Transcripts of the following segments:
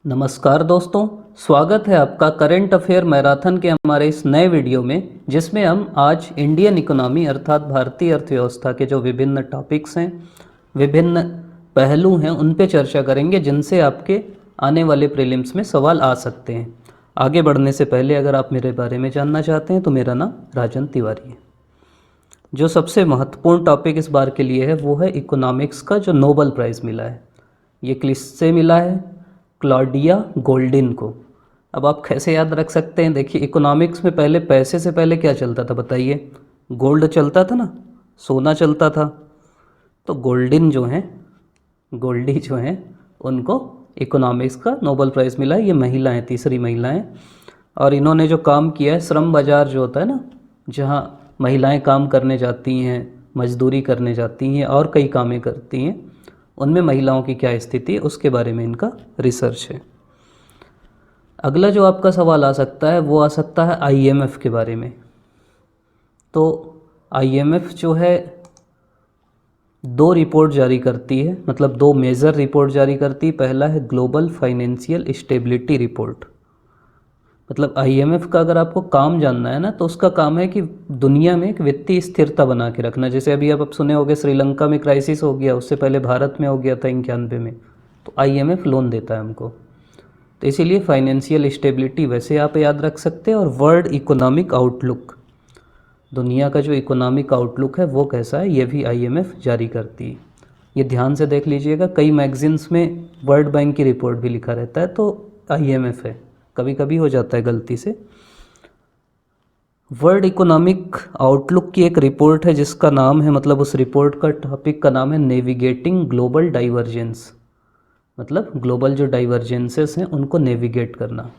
नमस्कार दोस्तों, स्वागत है आपका करंट अफेयर मैराथन के हमारे इस नए वीडियो में, जिसमें हम आज इंडियन इकोनॉमी अर्थात भारतीय अर्थव्यवस्था के जो विभिन्न टॉपिक्स हैं, विभिन्न पहलू हैं, उन पे चर्चा करेंगे जिनसे आपके आने वाले प्रीलिम्स में सवाल आ सकते हैं। आगे बढ़ने से पहले अगर आप मेरे बारे में जानना चाहते हैं तो मेरा नाम राजन तिवारी है। जो सबसे महत्वपूर्ण टॉपिक इस बार के लिए है वो है इकोनॉमिक्स का जो नोबेल प्राइज़ मिला है। ये किससे मिला है? क्लॉडिया गोल्डिन को। अब आप कैसे याद रख सकते हैं? देखिए, इकोनॉमिक्स में पहले पैसे से पहले क्या चलता था बताइए? गोल्ड चलता था ना, सोना चलता था। तो गोल्डिन जो हैं, गोल्डी जो हैं, उनको इकोनॉमिक्स का नोबेल प्राइज़ मिला है। ये महिला हैं, तीसरी महिला हैं, और इन्होंने जो काम किया है, श्रम बाज़ार जो होता है ना, जहाँ महिलाएं काम करने जाती हैं, मजदूरी करने जाती हैं और कई कामें करती हैं, उनमें महिलाओं की क्या स्थिति है उसके बारे में इनका रिसर्च है। अगला जो आपका सवाल आ सकता है वो आ सकता है आईएमएफ के बारे में। तो आईएमएफ जो है दो रिपोर्ट जारी करती है, मतलब दो मेजर रिपोर्ट जारी करती है। पहला है ग्लोबल फाइनेंशियल स्टेबिलिटी रिपोर्ट। मतलब आईएमएफ का अगर आपको काम जानना है ना, तो उसका काम है कि दुनिया में एक वित्तीय स्थिरता बना के रखना। जैसे अभी आप सुने होंगे श्रीलंका में क्राइसिस हो गया, उससे पहले भारत में हो गया था 91 में, तो आईएमएफ लोन देता है हमको। तो इसीलिए फाइनेंशियल स्टेबिलिटी वैसे आप याद रख सकते हैं। और वर्ल्ड इकोनॉमिक आउटलुक, दुनिया का जो इकोनॉमिक आउटलुक है वो कैसा है, ये भी आईएमएफ जारी करती है। ये ध्यान से देख लीजिएगा, कई मैगजीन्स में वर्ल्ड बैंक की रिपोर्ट भी लिखा रहता है तो आईएमएफ है, कभी कभी हो जाता है गलती से। वर्ल्ड इकोनॉमिक आउटलुक की एक रिपोर्ट है जिसका नाम है, मतलब उस रिपोर्ट का टॉपिक का नाम है नेविगेटिंग ग्लोबल डाइवर्जेंस। मतलब ग्लोबल जो डाइवर्जेंसेस हैं उनको नेविगेट करना।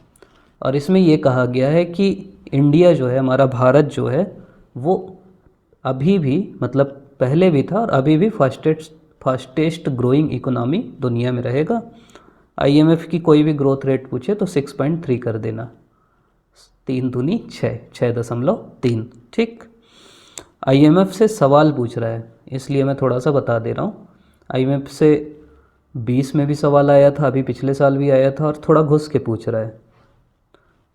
और इसमें ये कहा गया है कि इंडिया जो है, हमारा भारत जो है, वो अभी भी, मतलब पहले भी था और अभी भी फास्टेस्ट ग्रोइंग इकोनॉमी दुनिया में रहेगा। आईएमएफ की कोई भी ग्रोथ रेट पूछे तो 6.3 कर देना, 3 दूनी 6, 6.3। ठीक, आईएमएफ से सवाल पूछ रहा है इसलिए मैं थोड़ा सा बता दे रहा हूँ। आईएमएफ से 20 में भी सवाल आया था, अभी पिछले साल भी आया था, और थोड़ा घुस के पूछ रहा है।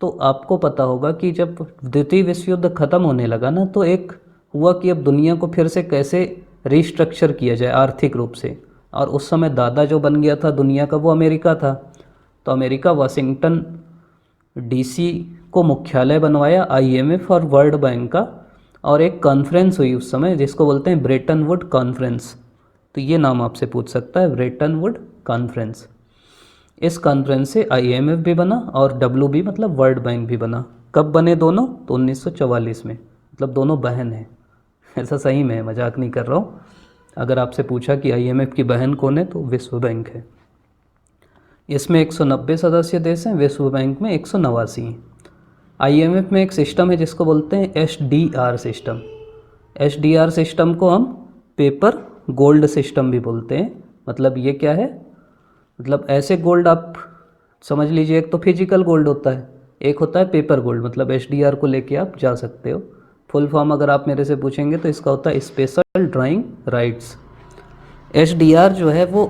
तो आपको पता होगा कि जब द्वितीय विश्व युद्ध ख़त्म होने लगा ना, तो एक हुआ कि अब दुनिया को फिर से कैसे रिस्ट्रक्चर किया जाए आर्थिक रूप से। और उस समय दादा जो बन गया था दुनिया का वो अमेरिका था। तो अमेरिका वाशिंगटन डीसी को मुख्यालय बनवाया आईएमएफ और वर्ल्ड बैंक का, और एक कॉन्फ्रेंस हुई उस समय जिसको बोलते हैं ब्रेटन वुड कॉन्फ्रेंस। तो ये नाम आपसे पूछ सकता है, ब्रेटन वुड कॉन्फ्रेंस। इस कॉन्फ्रेंस से आईएमएफ भी बना और डब्ल्यू भी, मतलब वर्ल्ड बैंक भी बना। कब बने दोनों? तो 1944 में। मतलब दोनों बहन हैं, ऐसा सही में है, मजाक नहीं कर रहा हूँ। अगर आपसे पूछा कि आईएमएफ की बहन कौन है तो विश्व बैंक है। इसमें 190 सदस्य देश हैं, विश्व बैंक में 189 हैं। आईएमएफ में एक सिस्टम है जिसको बोलते हैं एसडीआर सिस्टम। एसडीआर सिस्टम को हम पेपर गोल्ड सिस्टम भी बोलते हैं। मतलब ये क्या है? मतलब ऐसे गोल्ड आप समझ लीजिए, एक तो फिजिकल गोल्ड होता है, एक होता है पेपर गोल्ड। मतलब एसडीआर को लेके आप जा सकते हो। फुल फॉर्म अगर आप मेरे से पूछेंगे तो इसका होता है स्पेशल ड्राइंग राइट्स। एसडीआर जो है वो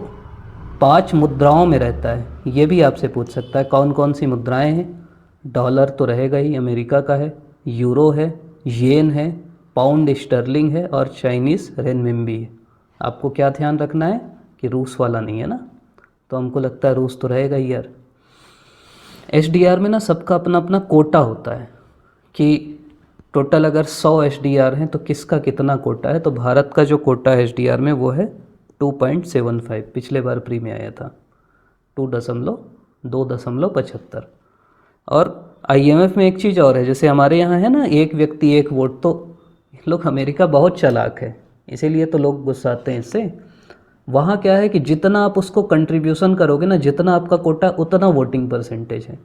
5 मुद्राओं में रहता है। ये भी आपसे पूछ सकता है कौन कौन सी मुद्राएं हैं। डॉलर तो रहेगा ही, अमेरिका का है, यूरो है, येन है, पाउंड स्टर्लिंग है, और चाइनीज़ रेनमिनबी है। आपको क्या ध्यान रखना है कि रूस वाला नहीं है ना, तो हमको लगता है रूस तो रहेगा ही यार। एसडीआर में ना सबका अपना अपना कोटा होता है कि टोटल अगर 100 एसडीआर हैं तो किसका कितना कोटा है। तो भारत का जो कोटा है एसडीआर में वो है 2.75। पिछले बार प्री में आया था 2.75। और आईएमएफ में एक चीज़ और है, जैसे हमारे यहाँ है ना एक व्यक्ति एक वोट, तो लोग, अमेरिका बहुत चालाक है इसीलिए तो लोग गुस्साते हैं इससे। वहाँ क्या है कि जितना आप उसको कंट्रीब्यूशन करोगे ना, जितना आपका कोटा, उतना वोटिंग परसेंटेज है।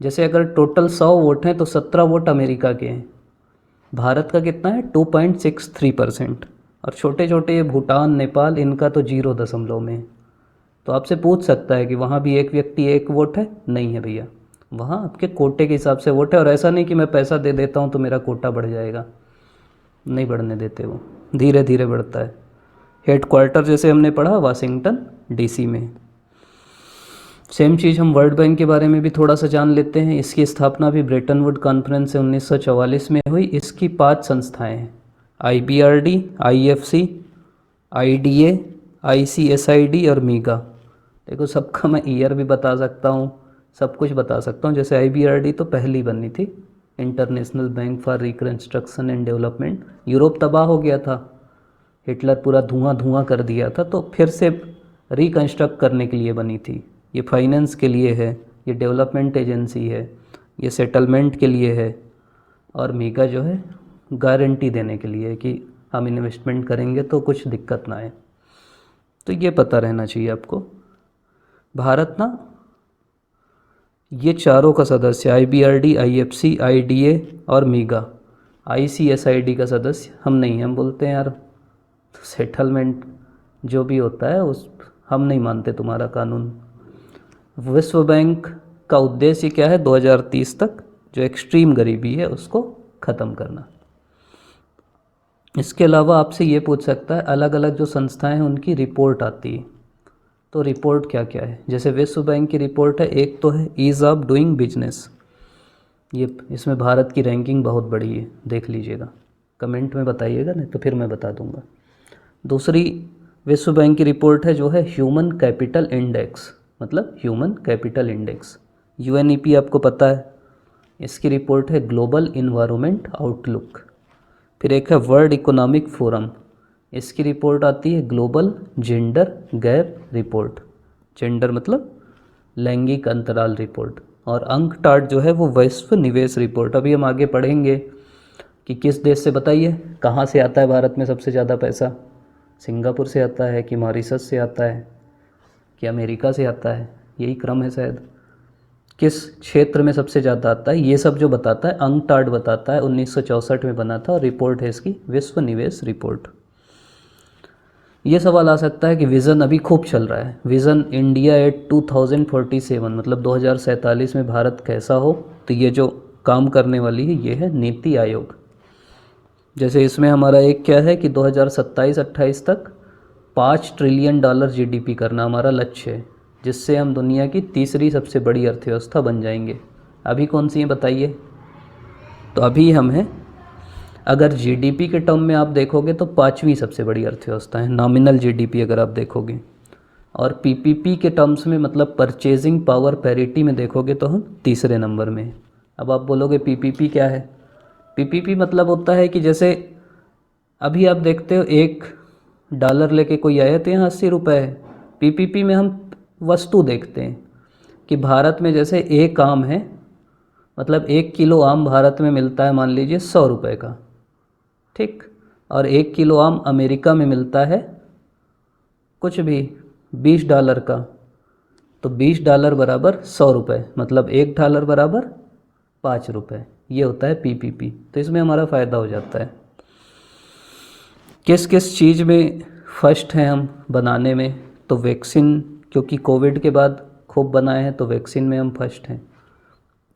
जैसे अगर टोटल 100 वोट हैं तो 17 वोट अमेरिका के हैं। भारत का कितना है? 2.63%। और छोटे छोटे ये भूटान, नेपाल, इनका तो 0 में है। तो आपसे पूछ सकता है कि वहाँ भी एक व्यक्ति एक वोट है? नहीं है भैया, वहाँ आपके कोटे के हिसाब से वोट है। और ऐसा नहीं कि मैं पैसा दे देता हूँ तो मेरा कोटा बढ़ जाएगा, नहीं बढ़ने देते, वो धीरे धीरे बढ़ता है। हेडक्वार्टर जैसे हमने पढ़ा वाशिंगटन डीसी में। सेम चीज़ हम वर्ल्ड बैंक के बारे में भी थोड़ा सा जान लेते हैं। इसकी स्थापना भी ब्रेटन वुड कॉन्फ्रेंस से 1944 में हुई। इसकी 5 संस्थाएं हैं, IBRD, IFC, IDA, ICSID और मीगा। देखो सबका मैं ईयर भी बता सकता हूँ, सब कुछ बता सकता हूँ। जैसे IBRD तो पहली बनी थी, international bank for reconstruction and development. Europe तबाह हो गया था, हिटलर पूरा धुआं धुआं कर दिया था, तो फिर से रिकंस्ट्रक्ट करने के लिए बनी थी। ये फाइनेंस के लिए है, ये डेवलपमेंट एजेंसी है, ये सेटलमेंट के लिए है। और मीगा जो है गारंटी देने के लिए कि हम इन्वेस्टमेंट करेंगे तो कुछ दिक्कत ना आए। तो ये पता रहना चाहिए आपको। भारत ना ये चारों का सदस्य, IBRD, IFC, IDA और मीगा। ICSID का सदस्य हम नहीं, हम बोलते हैं यार सेटलमेंट जो भी होता है उस हम नहीं मानते तुम्हारा कानून। विश्व बैंक का उद्देश्य क्या है? 2030 तक जो एक्सट्रीम गरीबी है उसको ख़त्म करना। इसके अलावा आपसे ये पूछ सकता है, अलग अलग जो संस्थाएं हैं उनकी रिपोर्ट आती है, तो रिपोर्ट क्या क्या है? जैसे विश्व बैंक की रिपोर्ट है, एक तो है ईज़ ऑफ डूइंग बिजनेस। ये इसमें भारत की रैंकिंग बहुत बड़ी है, देख लीजिएगा, कमेंट में बताइएगा, नहीं तो फिर मैं बता दूंगा। दूसरी विश्व बैंक की रिपोर्ट है जो है ह्यूमन कैपिटल इंडेक्स, मतलब ह्यूमन कैपिटल इंडेक्स, UNEP आपको पता है। इसकी रिपोर्ट है ग्लोबल इन्वायरमेंट आउटलुक। फिर एक है वर्ल्ड इकोनॉमिक फोरम, इसकी रिपोर्ट आती है global gender gap report. Gender मतलब लैंगिक अंतराल रिपोर्ट। और अंकटाड जो है वो विश्व निवेश रिपोर्ट। अभी हम आगे पढ़ेंगे कि किस देश से, बताइए कहाँ से आता है भारत में सबसे ज़्यादा पैसा? सिंगापुर से आता है कि मॉरिशस से आता है कि अमेरिका से आता है? यही क्रम है शायद। किस क्षेत्र में सबसे ज़्यादा आता है, ये सब जो बताता है अंकटाड बताता है। 1964 में बना था और रिपोर्ट है इसकी विश्व निवेश रिपोर्ट। ये सवाल आ सकता है कि विज़न अभी खूब चल रहा है, विज़न इंडिया एट 2047, मतलब 2047 में भारत कैसा हो, तो ये जो काम करने वाली है ये है नीति आयोग। जैसे इसमें हमारा एक क्या है कि 2027-28 तक $5 ट्रिलियन GDP करना हमारा लक्ष्य है, जिससे हम दुनिया की तीसरी सबसे बड़ी अर्थव्यवस्था बन जाएंगे। अभी कौन सी है बताइए? तो अभी हम हैं, अगर GDP के टर्म में आप देखोगे तो 5वीं सबसे बड़ी अर्थव्यवस्था है, नॉमिनल GDP अगर आप देखोगे। और PPP के टर्म्स में, मतलब परचेजिंग पावर पैरिटी में देखोगे तो हम तीसरे नंबर में हैं। अब आप बोलोगे PPP क्या है? PPP मतलब होता है कि जैसे अभी आप देखते हो $1 लेके कोई आया तो यहाँ 80 रुपये है। PPP में हम वस्तु देखते हैं कि भारत में जैसे एक आम है, मतलब 1 किलो आम भारत में मिलता है मान लीजिए 100 रुपये का, ठीक, और 1 किलो आम अमेरिका में मिलता है कुछ भी $20 का, तो $20 बराबर 100 रुपये, मतलब $1 बराबर 5 रुपये। ये होता है PPP। तो इसमें हमारा फ़ायदा हो जाता है। किस किस चीज़ में फर्स्ट हैं हम बनाने में? तो वैक्सीन, क्योंकि कोविड के बाद खूब बनाए हैं तो वैक्सीन में हम फर्स्ट हैं।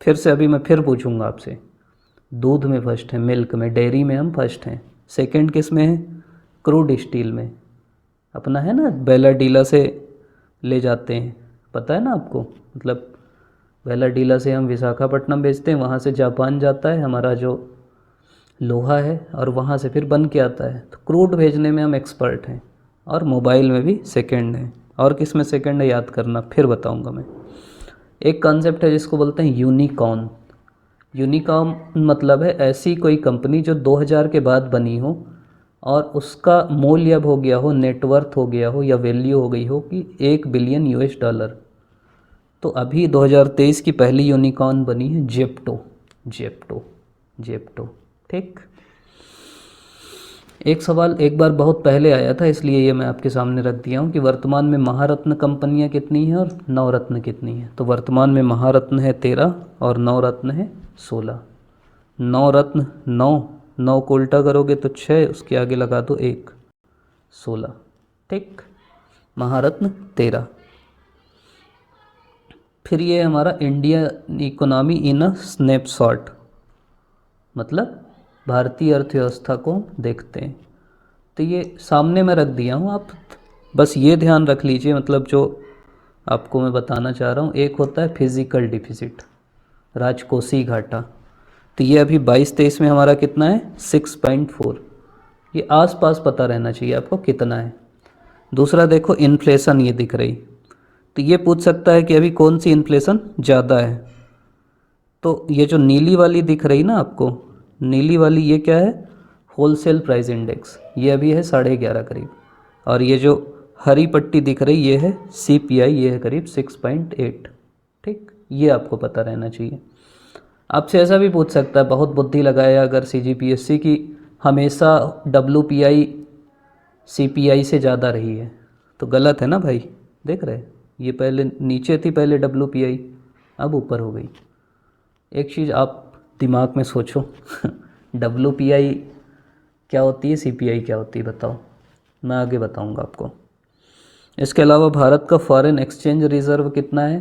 फिर से अभी मैं फिर पूछूंगा आपसे, दूध में फर्स्ट है, मिल्क में, डेयरी में हम फर्स्ट हैं। सेकंड किस में है? क्रूड स्टील में, अपना है ना, बेलाडीला से ले जाते हैं, पता है ना आपको, मतलब बेलाडीला से हम विशाखापट्टनम भेजते हैं, वहाँ से जापान जाता है हमारा जो लोहा है, और वहाँ से फिर बन के आता है। तो क्रूड भेजने में हम एक्सपर्ट हैं। और मोबाइल में भी सेकंड है। और किस में सेकंड है याद करना, फिर बताऊंगा मैं। एक कॉन्सेप्ट है जिसको बोलते हैं यूनिकॉर्न। यूनिकॉर्न मतलब है ऐसी कोई कंपनी जो 2000 के बाद बनी हो और उसका मूल्य अब हो गया हो, नेटवर्थ हो गया हो या वैल्यू हो गई हो कि $1 बिलियन। तो अभी 2023 की पहली यूनिकॉर्न बनी है जेप्टो। जेप्टो, ठीक। एक सवाल एक बार बहुत पहले आया था, इसलिए ये मैं आपके सामने रख दिया हूँ कि वर्तमान में महारत्न कंपनियाँ कितनी हैं और नवरत्न कितनी हैं। तो वर्तमान में महारत्न है 13 और नवरत्न है 16। नवरत्न 9 को उल्टा करोगे तो 6, उसके आगे लगा दो 1, 16, ठीक। महारत्न 13। फिर ये हमारा India economy in a snapshot, मतलब भारतीय अर्थव्यवस्था को देखते हैं। तो ये सामने मैं रख दिया हूँ, आप बस ये ध्यान रख लीजिए, मतलब जो आपको मैं बताना चाह रहा हूँ। एक होता है फिजिकल डिफिसिट, राजकोषीय घाटा। तो ये अभी 22-23 में हमारा कितना है 6.4। ये आसपास पता रहना चाहिए आपको कितना है। दूसरा देखो इन्फ्लेशन, ये दिख रही, तो ये पूछ सकता है कि अभी कौन सी इन्फ्लेशन ज़्यादा है। तो ये जो नीली वाली दिख रही ना आपको, नीली वाली ये क्या है, होलसेल प्राइस इंडेक्स, ये अभी है 11.5 करीब। और ये जो हरी पट्टी दिख रही ये है CPI, ये है करीब 6.8। ठीक, ये आपको पता रहना चाहिए। आपसे ऐसा भी पूछ सकता है, बहुत बुद्धि लगाया अगर CGPSC की, हमेशा WPI CPI से ज़्यादा रही है, तो गलत है ना भाई। देख रहे, ये पहले नीचे थी, पहले WPI, अब ऊपर हो गई। एक चीज़ आप दिमाग में सोचो WPI क्या होती है, CPI क्या होती है, बताओ। मैं आगे बताऊंगा आपको। इसके अलावा भारत का फॉरेन एक्सचेंज रिजर्व कितना है,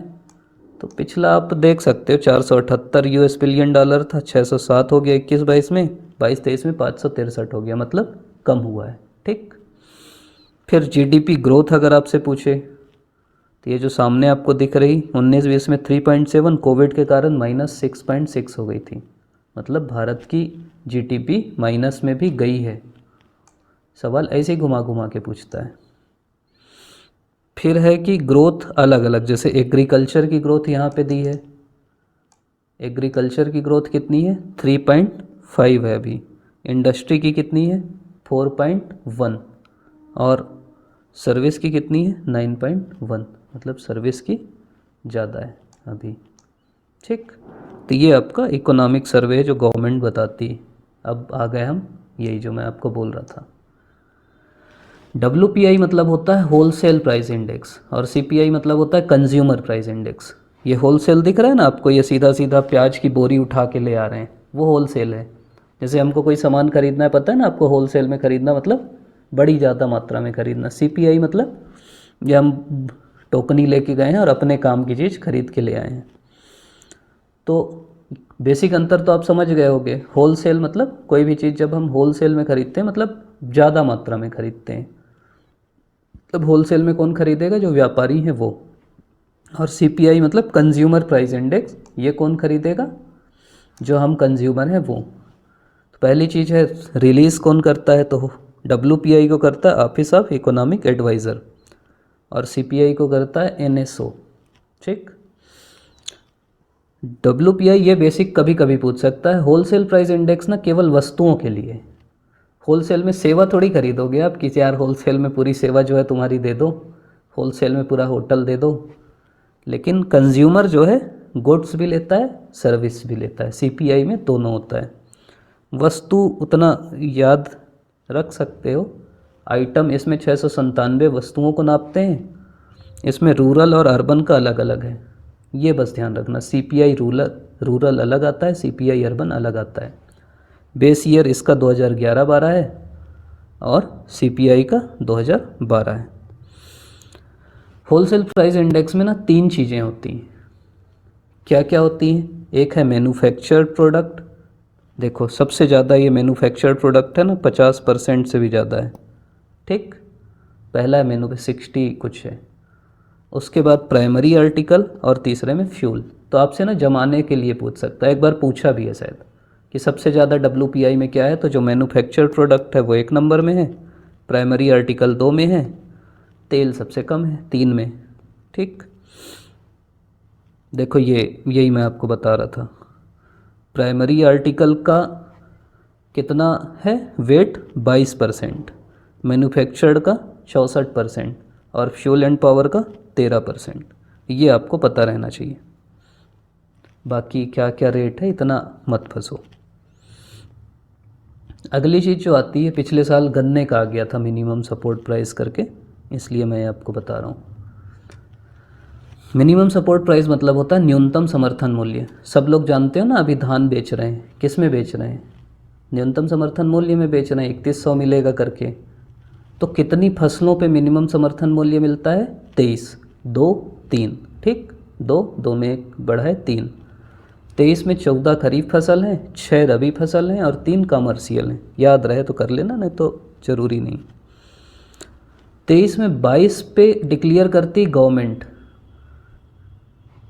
तो पिछला आप देख सकते हो 478 US बिलियन डॉलर था, 607 हो गया 21-22 में, 22-23 में 563 हो गया, मतलब कम हुआ है। ठीक, फिर GDP ग्रोथ अगर आपसे पूछे तो ये जो सामने आपको दिख रही 19-20 में 3.7, कोविड के कारण -6.6 हो गई थी, मतलब भारत की GDP माइनस में भी गई है। सवाल ऐसे ही घुमा घुमा के पूछता है। फिर है कि ग्रोथ अलग अलग, जैसे एग्रीकल्चर की ग्रोथ यहाँ पे दी है, एग्रीकल्चर की ग्रोथ कितनी है 3.5 है अभी, इंडस्ट्री की कितनी है 4.1, और सर्विस की कितनी है 9.1, मतलब सर्विस की ज़्यादा है अभी। ठीक, तो ये आपका इकोनॉमिक सर्वे है जो गवर्नमेंट बताती है। अब आ गए हम यही जो मैं आपको बोल रहा था। WPI मतलब होता है होलसेल प्राइस इंडेक्स, और CPI मतलब होता है कंज्यूमर प्राइस इंडेक्स। ये होलसेल दिख रहा है ना आपको, ये सीधा सीधा प्याज की बोरी उठा के ले आ रहे हैं, वो होलसेल है। जैसे हमको कोई सामान खरीदना है, पता है ना आपको, होलसेल में खरीदना मतलब बड़ी ज़्यादा मात्रा में खरीदना। CPI मतलब ये हम टोकनी लेके गए हैं और अपने काम की चीज़ खरीद के ले आए हैं। तो बेसिक अंतर तो आप समझ गए होंगे। होलसेल मतलब कोई भी चीज़ जब हम होलसेल में खरीदते हैं, मतलब ज़्यादा मात्रा में खरीदते हैं, तब होलसेल में कौन खरीदेगा, जो व्यापारी हैं वो। और CPI मतलब कंज्यूमर प्राइस इंडेक्स, ये कौन खरीदेगा, जो हम कंज्यूमर हैं वो। तो पहली चीज़ है रिलीज़ कौन करता है, तो WPI को करता है ऑफिस ऑफ इकोनॉमिक एडवाइज़र, और CPI को करता है NSO। ठीक, WPI ये बेसिक कभी कभी पूछ सकता है। होलसेल प्राइस इंडेक्स ना केवल वस्तुओं के लिए, होलसेल में सेवा थोड़ी खरीदोगे आप कि यार होलसेल में पूरी सेवा जो है तुम्हारी दे दो, होलसेल में पूरा होटल दे दो। लेकिन कंज्यूमर जो है गुड्स भी लेता है, सर्विस भी लेता है। CPI में दोनों होता है। वस्तु उतना याद रख सकते हो, आइटम इसमें 697 वस्तुओं को नापते हैं, इसमें रूरल और अर्बन का अलग अलग है, ये बस ध्यान रखना। CPI रूरल अलग आता है, CPI अर्बन अलग आता है। बेस ईयर इसका 2011-12 है और CPI का 2012 है। होलसेल प्राइस इंडेक्स में ना 3 चीज़ें होती हैं। क्या क्या होती हैं, एक है मैन्युफैक्चर्ड प्रोडक्ट, देखो सबसे ज़्यादा ये मैन्युफैक्चर्ड प्रोडक्ट है ना, 50% से भी ज़्यादा है। ठीक, पहला है मेनू 60 कुछ है, उसके बाद प्राइमरी आर्टिकल, और तीसरे में फ्यूल। तो आपसे ना जमाने के लिए पूछ सकता है, एक बार पूछा भी है शायद कि सबसे ज़्यादा WPI में क्या है, तो जो मैन्युफैक्चर्ड प्रोडक्ट है वो 1 नंबर में है, प्राइमरी आर्टिकल 2 में है, तेल सबसे कम है 3 में। ठीक, देखो ये यही मैं आपको बता रहा था। प्राइमरी आर्टिकल का कितना है वेट 22%, मैन्युफैक्चर्ड का 64%, और फ्यूल एंड पावर का 13%। ये आपको पता रहना चाहिए। बाकी क्या क्या रेट है इतना मत फंसो। अगली चीज़ जो आती है, पिछले साल गन्ने का आ गया था मिनिमम सपोर्ट प्राइस करके, इसलिए मैं आपको बता रहा हूँ। मिनिमम सपोर्ट प्राइस मतलब होता है न्यूनतम समर्थन मूल्य। सब लोग जानते हो ना, अभी धान बेच रहे हैं, किस में बेच रहे हैं, न्यूनतम समर्थन मूल्य में बेच रहे हैं, 3100 मिलेगा करके। तो कितनी फसलों पे मिनिमम समर्थन मूल्य मिलता है, 23, 2, 3। ठीक, 2 में 1 बढ़ा है 3। 23 में 14 खरीफ फसल हैं, 6 रबी फसल हैं और 3 कमर्शियल हैं। याद रहे तो कर लेना, नहीं तो ज़रूरी नहीं। 23 में 22 पे डिक्लेयर करती गवर्नमेंट,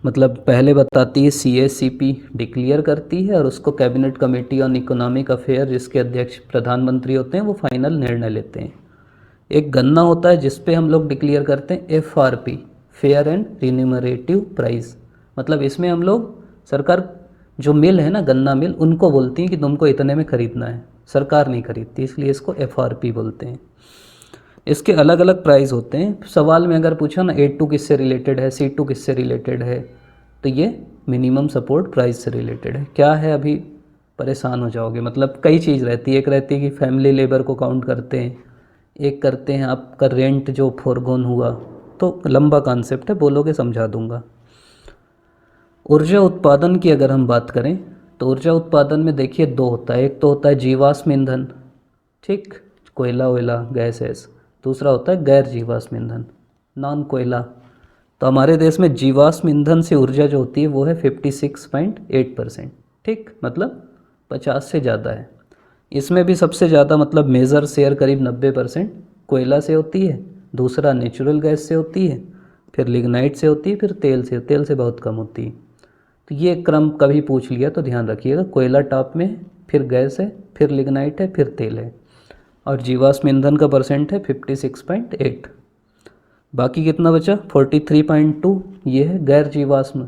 मतलब पहले बताती है CACP डिक्लेयर करती है और उसको cabinet committee on economic affair जिसके अध्यक्ष प्रधानमंत्री होते हैं वो फाइनल निर्णय लेते हैं। एक गन्ना होता है जिस पे हम लोग डिक्लेयर करते हैं FRP, फेयर एंड रिन्यूमरेटिव प्राइस। मतलब इसमें हम लोग सरकार जो मिल है ना, गन्ना मिल, उनको बोलती हैं कि तुमको इतने में ख़रीदना है, सरकार नहीं खरीदती, इसलिए इसको FRP बोलते हैं। इसके अलग अलग प्राइस होते हैं। सवाल में अगर पूछा ना A2 किससे रिलेटेड है, C2 किससे रिलेटेड है, तो ये मिनिमम सपोर्ट प्राइस से रिलेटेड है। क्या है, अभी परेशान हो जाओगे। मतलब कई चीज़ रहती है, एक रहती है कि फैमिली लेबर को काउंट करते हैं, एक करते हैं आपका रेंट जो फोरगोन हुआ, तो लंबा कॉन्सेप्ट है, बोलोगे समझा दूंगा। ऊर्जा उत्पादन की अगर हम बात करें तो ऊर्जा उत्पादन में देखिए दो होता है, एक तो होता है जीवाश्म ईंधन, ठीक, कोयला वोयला गैस ऐस, दूसरा होता है गैर जीवाश्म ईंधन, नॉन कोयला। तो हमारे देश में जीवाश्म ईंधन से ऊर्जा जो होती है वो है 56.8%, ठीक, मतलब 50 से ज़्यादा है। इसमें भी सबसे ज़्यादा मतलब मेजर शेयर करीब 90% कोयला से होती है, दूसरा नेचुरल गैस से होती है, फिर लिग्नाइट से होती है, फिर तेल से बहुत कम होती है। तो ये क्रम कभी पूछ लिया तो ध्यान रखिएगा, कोयला टॉप में है, फिर गैस है, फिर लिग्नाइट है, फिर तेल है, और जीवाश्म ईंधन का परसेंट है 56.8। बाकी कितना बचा 43.2, ये है गैर जीवाश्म।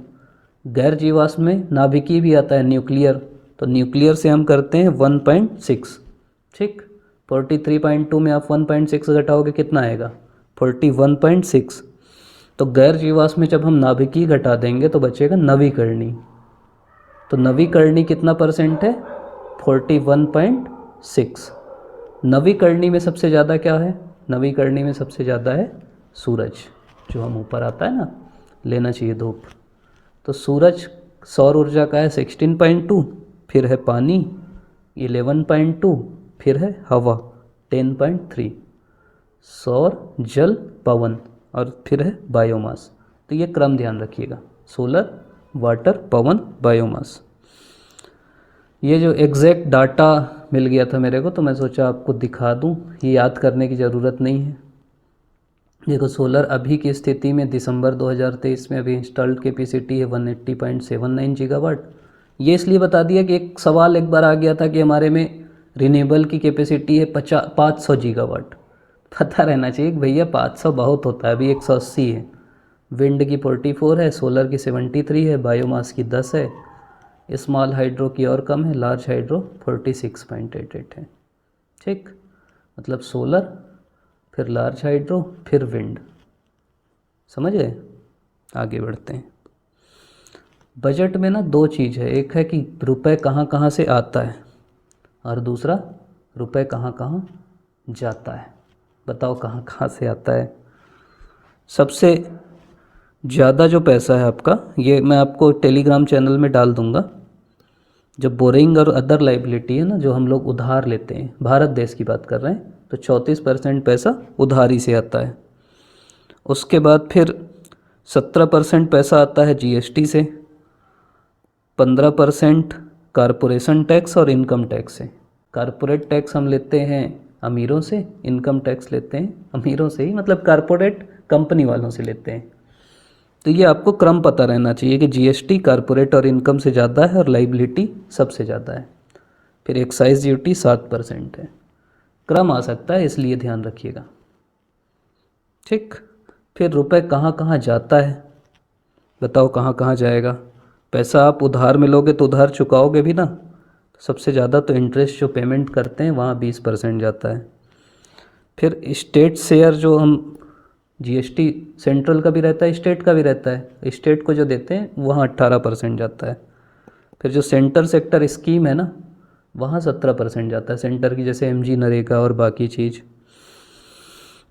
गैर जीवाश्म में नाभिकीय भी आता है, न्यूक्लियर, तो न्यूक्लियर से हम करते हैं 1.6, ठीक। 43.2 में आप 1.6 घटाओगे कितना आएगा 41.6। तो गैर जीवाश्म में जब हम नाभिकीय घटा देंगे तो बचेगा नवीकरणीय। तो नवीकरणीय कितना परसेंट है 41.6। नवीकरणीय में सबसे ज़्यादा क्या है, नवीकरणीय में सबसे ज़्यादा है सूरज, जो हम ऊपर आता है ना, लेना चाहिए धूप। तो सूरज सौर ऊर्जा का है 16.2, फिर है पानी 11.2, फिर है हवा 10.3, सौर, जल, पवन, और फिर है बायोमास। तो ये क्रम ध्यान रखिएगा, सोलर, वाटर, पवन, बायोमास। ये जो एग्जैक्ट डाटा मिल गया था मेरे को तो मैं सोचा आपको दिखा दूं, ये याद करने की ज़रूरत नहीं है। देखो सोलर अभी की स्थिति में दिसंबर 2023 में अभी इंस्टॉल्ड कैपेसिटी है 180.79 गीगावाट। ये इसलिए बता दिया कि एक सवाल एक बार आ गया था कि हमारे में रिन्यूएबल की कैपेसिटी है 500 गीगावाट। पता रहना चाहिए कि भैया 500 बहुत होता है, अभी 180 है। विंड की 44 है, सोलर की 73 है, बायोमास की 10 है, स्मॉल हाइड्रो की और कम है, लार्ज हाइड्रो 46.88 है, ठीक। मतलब सोलर, फिर लार्ज हाइड्रो, फिर विंड। समझ गए, आगे बढ़ते हैं। बजट में ना दो चीज़ है, एक है कि रुपए कहाँ कहाँ से आता है और दूसरा रुपए कहाँ कहाँ जाता है। बताओ कहाँ कहाँ से आता है। सबसे ज़्यादा जो पैसा है आपका, ये मैं आपको टेलीग्राम चैनल में डाल दूँगा। जब बोरिंग और अदर लाइबिलिटी है ना, जो हम लोग उधार लेते हैं, भारत देश की बात कर रहे हैं, तो 34% पैसा उधारी से आता है। उसके बाद फिर 17% पैसा आता है GST से, 15% कारपोरेशन टैक्स और इनकम टैक्स से। कारपोरेट टैक्स हम लेते हैं अमीरों से, इनकम टैक्स लेते हैं अमीरों से ही, मतलब कारपोरेट कंपनी वालों से लेते हैं। तो ये आपको क्रम पता रहना चाहिए कि GST कारपोरेट और इनकम से ज़्यादा है और लाइबिलिटी सबसे ज़्यादा है। फिर एक्साइज ड्यूटी 7% है। क्रम आ सकता है, इसलिए ध्यान रखिएगा, ठीक। फिर रुपए कहाँ कहाँ जाता है, बताओ कहाँ कहाँ जाएगा। पैसा आप उधार में लोगे तो उधार चुकाओगे भी ना, तो सबसे ज़्यादा तो इंटरेस्ट जो पेमेंट करते हैं वहाँ 20% जाता है। फिर स्टेट शेयर जो हम GST सेंट्रल का भी रहता है, स्टेट का भी रहता है, स्टेट को जो देते हैं वहाँ 18% जाता है। फिर जो सेंटर सेक्टर स्कीम है ना, वहाँ 17% जाता है सेंटर की, जैसे MG नरेगा और बाकी चीज़।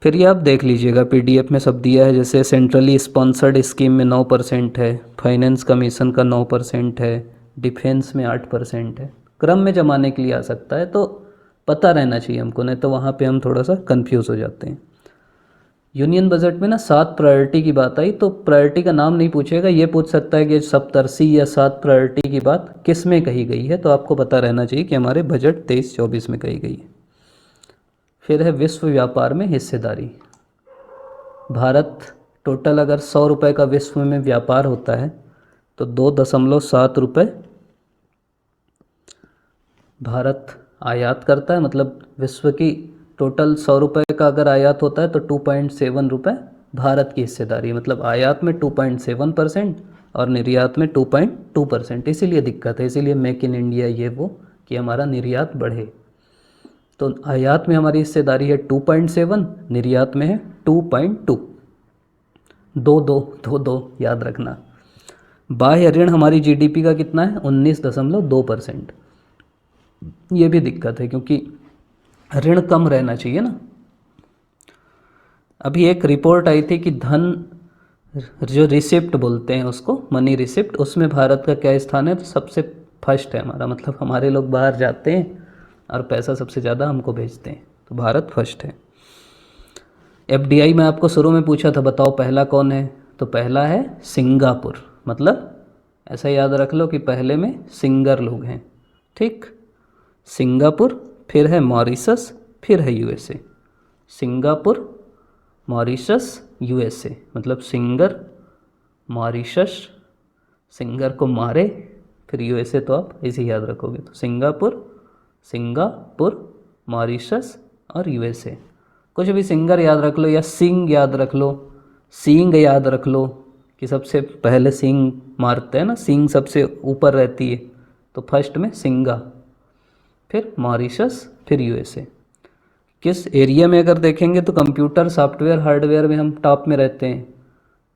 फिर ये आप देख लीजिएगा, PDF में सब दिया है। जैसे सेंट्रली स्पॉन्सर्ड स्कीम में 9% है, फाइनेंस कमीशन का 9% है, डिफेंस में 8% है। क्रम में जमाने के लिए आ सकता है, तो पता रहना चाहिए हमको, नहीं तो वहाँ पे हम थोड़ा सा कंफ्यूज हो जाते हैं। यूनियन बजट में ना 7 प्रायोरिटी की बात आई, तो प्रायोरिटी का नाम नहीं पूछेगा, ये पूछ सकता है कि सप्तर्षि या 7 प्रायोरिटी की बात किस में कही गई है, तो आपको पता रहना चाहिए कि हमारे बजट 23-24 में कही गई है। फिर है विश्व व्यापार में हिस्सेदारी। भारत टोटल अगर 100 रुपये का विश्व में व्यापार होता है तो 2.7 रुपये भारत आयात करता है। मतलब विश्व की टोटल 100 रुपये का अगर आयात होता है तो 2.7 रुपये भारत की हिस्सेदारी है। मतलब आयात में 2.7% और निर्यात में 2.2%। इसीलिए दिक्कत है, इसीलिए मेक इन इंडिया ये वो कि हमारा निर्यात बढ़े। तो आयात में हमारी हिस्सेदारी है 2.7, निर्यात में है 2.2। 2 याद रखना। बाह्य ऋण हमारी जीडीपी का कितना है? 19.2%। ये भी दिक्कत है क्योंकि ऋण कम रहना चाहिए ना। अभी एक रिपोर्ट आई थी कि धन जो रिसिप्ट बोलते हैं उसको, मनी रिसिप्ट, उसमें भारत का क्या स्थान है? तो सबसे फर्स्ट है हमारा। मतलब हमारे लोग बाहर जाते हैं और पैसा सबसे ज़्यादा हमको भेजते हैं, तो भारत फर्स्ट है। एफडीआई में आपको शुरू में पूछा था, बताओ पहला कौन है? तो पहला है सिंगापुर। मतलब ऐसा याद रख लो कि पहले में सिंगर लोग हैं, ठीक। सिंगापुर, फिर है मॉरिशस, फिर है यूएसए। Singapore, Mauritius, USA. मतलब सिंगर, मॉरिशस, सिंगर को मारे, फिर यूएसए, तो आप इसे याद रखोगे। तो सिंगापुर, मॉरिशस और यूएसए। कुछ भी सिंगर याद रख लो या सिंग याद रख लो, सींग याद रख लो कि सबसे पहले सींग मारते हैं ना, सींग सबसे ऊपर रहती है। तो फर्स्ट में सिंगा, फिर मॉरिशस, फिर यूएसए। किस एरिया में अगर देखेंगे तो कंप्यूटर सॉफ्टवेयर हार्डवेयर में हम टॉप में रहते हैं।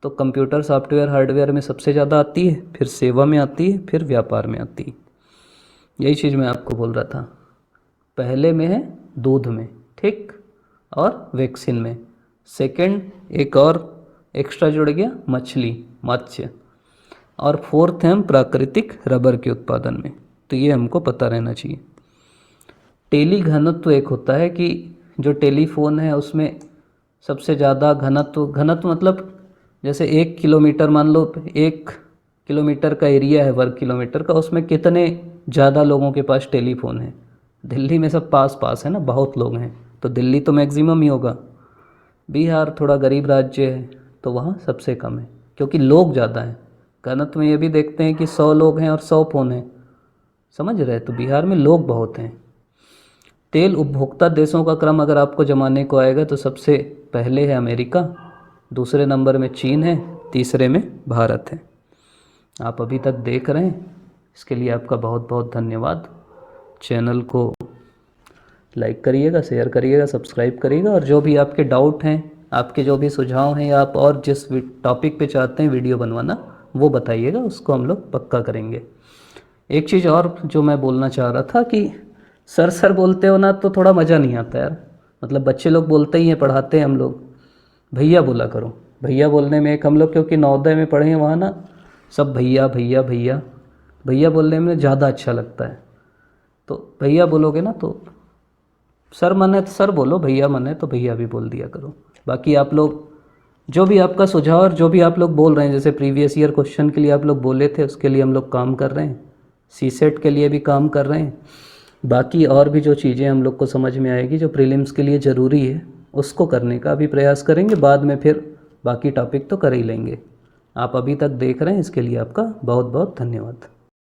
तो कंप्यूटर सॉफ्टवेयर हार्डवेयर में सबसे ज़्यादा आती है, फिर सेवा में आती है, फिर व्यापार में आती है। यही चीज़ मैं आपको बोल रहा था। पहले में है दूध में, ठीक, और वैक्सीन में। सेकंड एक और एक्स्ट्रा जुड़ गया, मछली, मत्स्य। और फोर्थ है हम प्राकृतिक रबर के उत्पादन में। तो ये हमको पता रहना चाहिए। टेली घनत्व एक होता है कि जो टेलीफोन है उसमें सबसे ज़्यादा घनत्व मतलब जैसे 1 किलोमीटर, मान लो 1 किलोमीटर का एरिया है, वर्ग किलोमीटर का, उसमें कितने ज़्यादा लोगों के पास टेलीफोन है। दिल्ली में सब पास पास है ना, बहुत लोग हैं, तो दिल्ली तो मैक्सिमम ही होगा। बिहार थोड़ा गरीब राज्य है तो वहाँ सबसे कम है, क्योंकि लोग ज़्यादा हैं। घनत्व में ये भी देखते हैं कि 100 लोग हैं और 100 फ़ोन हैं, समझ रहे? तो बिहार में लोग बहुत हैं। तेल उपभोक्ता देशों का क्रम अगर आपको जमाने को आएगा तो सबसे पहले है अमेरिका, दूसरे नंबर में चीन है, तीसरे में भारत है। आप अभी तक देख रहे हैं, इसके लिए आपका बहुत बहुत धन्यवाद। चैनल को लाइक करिएगा, शेयर करिएगा, सब्सक्राइब करिएगा, और जो भी आपके डाउट हैं, आपके जो भी सुझाव हैं, या आप और जिस टॉपिक पे चाहते हैं वीडियो बनवाना वो बताइएगा, उसको हम लोग पक्का करेंगे। एक चीज़ और जो मैं बोलना चाह रहा था कि सर बोलते हो ना तो थोड़ा मज़ा नहीं आता यार। मतलब बच्चे लोग बोलते ही हैं, पढ़ाते हैं हम लोग, भैया बोला करो। भैया बोलने में एक हम लोग क्योंकि नवोदय में पढ़े हैं, वहाँ ना सब भैया भैया भैया भैया बोलने में ज़्यादा अच्छा लगता है। तो भैया बोलोगे ना तो सर मन है तो सर बोलो, भैया मन है तो भैया भी बोल दिया करो। बाकी आप लोग जो भी आपका सुझाव और जो भी आप लोग बोल रहे हैं, जैसे प्रीवियस ईयर क्वेश्चन के लिए आप लोग बोले थे, उसके लिए हम लोग काम कर रहे हैं। सीसेट के लिए भी काम कर रहे हैं। बाकी और भी जो चीज़ें हम लोग को समझ में आएगी, जो प्रीलिम्स के लिए ज़रूरी है, उसको करने का भी प्रयास करेंगे। बाद में फिर बाकी टॉपिक तो कर ही लेंगे। आप अभी तक देख रहे हैं, इसके लिए आपका बहुत बहुत धन्यवाद।